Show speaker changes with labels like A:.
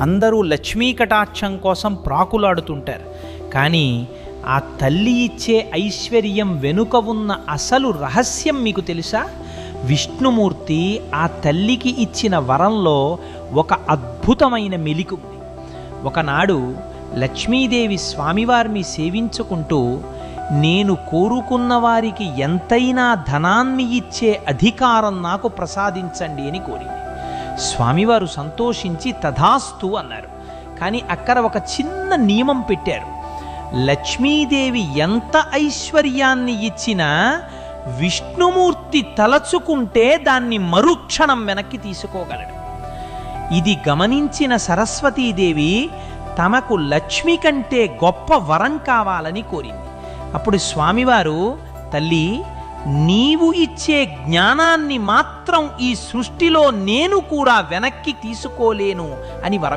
A: అందరూ లక్ష్మీ కటాక్షం కోసం ప్రాకులాడుతుంటారు. కానీ ఆ తల్లి ఇచ్చే ఐశ్వర్యం వెనుక ఉన్న అసలు రహస్యం మీకు తెలుసా? విష్ణుమూర్తి ఆ తల్లికి ఇచ్చిన వరంలో ఒక అద్భుతమైన మెలిక ఉంది. ఒకనాడు లక్ష్మీదేవి స్వామివారిని సేవించుకుంటూ, నేను కోరుకున్న వారికి ఎంతైనా ధనాన్ని ఇచ్చే అధికారం నాకు ప్రసాదించండి అని కోరింది. స్వామివారు సంతోషించి తథాస్తు అన్నారు. కానీ అక్కడ ఒక చిన్న నియమం పెట్టారు. లక్ష్మీదేవి ఎంత ఐశ్వర్యాన్ని ఇచ్చినా విష్ణుమూర్తి తలచుకుంటే దాన్ని మరుక్షణం వెనక్కి తీసుకోగలడు. ఇది గమనించిన సరస్వతీదేవి తమకు లక్ష్మి కంటే గొప్ప వరం కావాలని కోరింది. అప్పుడు స్వామివారు, తల్లి, నీవు ఇచ్చే జ్ఞానాన్ని మాత్రం ఈ సృష్టిలో నేను కూడా వెనక్కి తీసుకోలేను అని వరం